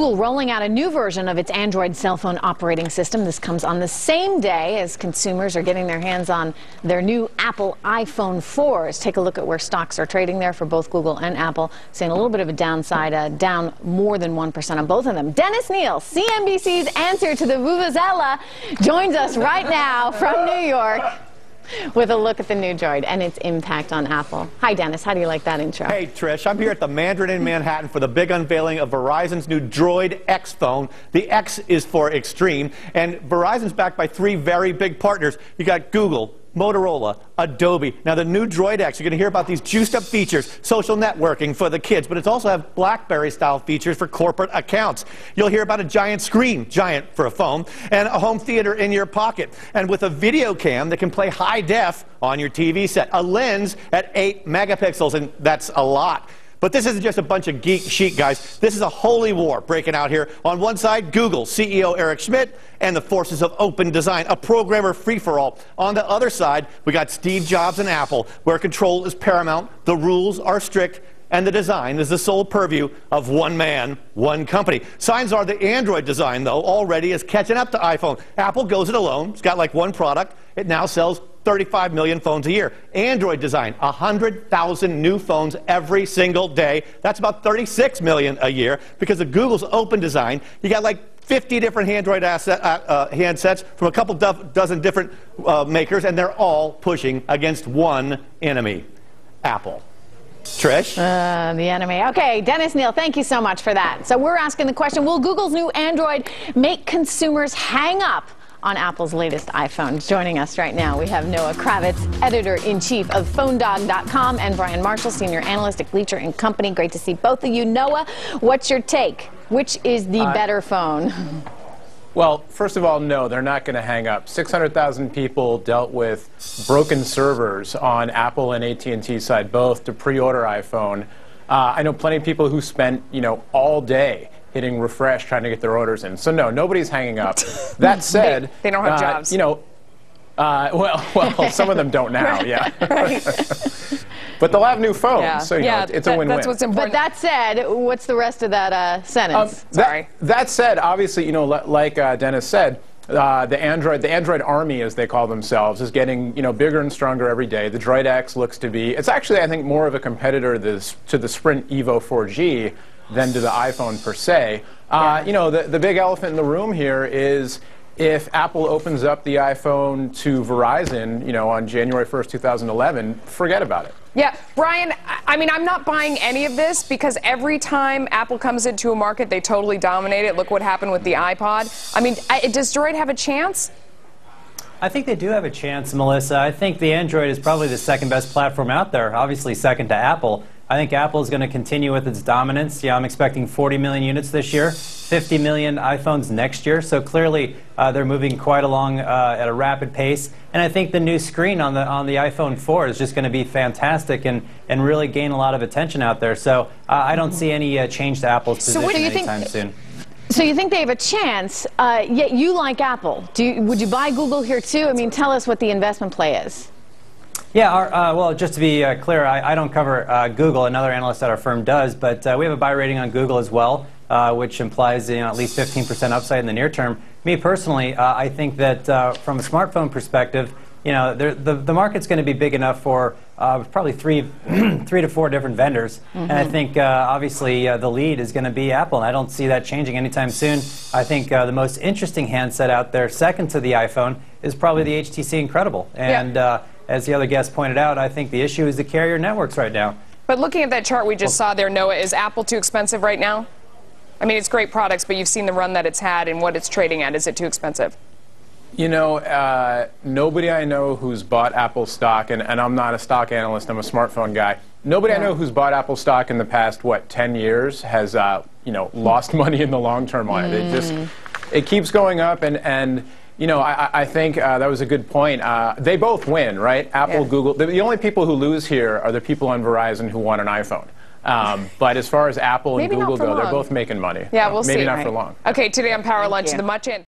Google rolling out a new version of its Android cell phone operating system. This comes on the same day as consumers are getting their hands on their new Apple iPhone 4s. Take a look at where stocks are trading there for both Google and Apple, seeing a little bit of a downside, down more than 1% on both of them. Dennis Neal, CNBC's answer to the Vuvuzela, joins us right now from New York with a look at the new Droid and its impact on Apple. Hi, Dennis. How do you like that intro? Hey, Trish. I'm here at the Mandarin in Manhattan for the big unveiling of Verizon's new Droid X phone. The X is for extreme, and Verizon's backed by three very big partners. You got Google, Motorola, Adobe. Now, the new Droid X, you're going to hear about these juiced-up features, social networking for the kids, but it's also have BlackBerry-style features for corporate accounts. You'll hear about a giant screen, giant for a phone, and a home theater in your pocket. And with a video cam that can play high def on your TV set, a lens at 8 megapixels, and that's a lot. But this isn't just a bunch of geek chic guys. This is a holy war breaking out here. On one side, Google CEO Eric Schmidt and the forces of open design, a programmer free-for-all. On the other side, we got Steve Jobs and Apple, where control is paramount, the rules are strict, and the design is the sole purview of one man, one company. Signs are the Android design, though, already is catching up to iPhone. Apple goes it alone. It's got like one product. It now sells 35 million phones a year. Android design, 100,000 new phones every single day. That's about 36 million a year. Because of Google's open design, you got like 50 different Android handsets from a couple dozen different makers, and they're all pushing against one enemy, Apple. Trish? The enemy. Okay, Dennis Neal, thank you so much for that. So we're asking the question, will Google's new Android make consumers hang up on Apple's latest iPhone? Joining us right now, we have Noah Kravitz, editor-in-chief of PhoneDog.com, and Brian Marshall, senior analyst at Gleacher & Company. Great to see both of you. Noah, what's your take? Which is the better phone? Well, first of all, no, they're not going to hang up. 600,000 people dealt with broken servers on Apple and AT&T side both to pre-order iPhone. I know plenty of people who spent, all day hitting refresh trying to get their orders in. So no, nobody's hanging up. That said, they don't have jobs. Well, some of them don't now. Yeah. But they'll have new phones, yeah. so it's a win-win. That's what's important. But that said, what's the rest of that sentence? Sorry. That said, obviously, like Dennis said, the Android army, as they call themselves, is getting bigger and stronger every day. The Droid X looks to be, it's actually, I think, more of a competitor to the Sprint EVO 4G than to the iPhone per se. The big elephant in the room here is if Apple opens up the iPhone to Verizon, on January 1st, 2011, forget about it. Yeah, Brian, I mean, I'm not buying any of this because every time Apple comes into a market, they totally dominate it. Look what happened with the iPod. I mean, does Droid have a chance? I think they do have a chance, Melissa. I think the Android is probably the second best platform out there, obviously second to Apple. I think Apple is going to continue with its dominance. Yeah, I'm expecting 40 million units this year, 50 million iPhones next year. So clearly, they're moving quite along at a rapid pace. And I think the new screen on the iPhone 4 is just going to be fantastic and really gain a lot of attention out there. So I don't see any change to Apple's position anytime soon. So you think they have a chance, yet you like Apple. Would you buy Google here too? I mean, tell us what the investment play is. Yeah, well, just to be clear, I don't cover Google. Another analyst at our firm does, but we have a buy rating on Google as well, which implies at least 15% upside in the near term. Me personally, I think that from a smartphone perspective, the market's going to be big enough for probably three to four different vendors, and I think obviously the lead is going to be Apple, and I don't see that changing anytime soon. I think the most interesting handset out there, second to the iPhone, is probably the HTC Incredible, and as the other guest pointed out, I think the issue is the carrier networks right now. But looking at that chart we just saw there, Noah, is Apple too expensive right now? I mean, it's great products, but you've seen the run that it's had and what it's trading at. Is it too expensive? Nobody I know who's bought Apple stock, and I'm not a stock analyst, I'm a smartphone guy. Nobody I know who's bought Apple stock in the past, 10 years has, lost money in the long term on it. It keeps going up, and I think that was a good point. They both win, right? Apple, Google. The only people who lose here are the people on Verizon who want an iPhone. But as far as Apple and Google go, they're both making money. Yeah, we'll see. Maybe not for long. Okay, today on Power Lunch, the much in.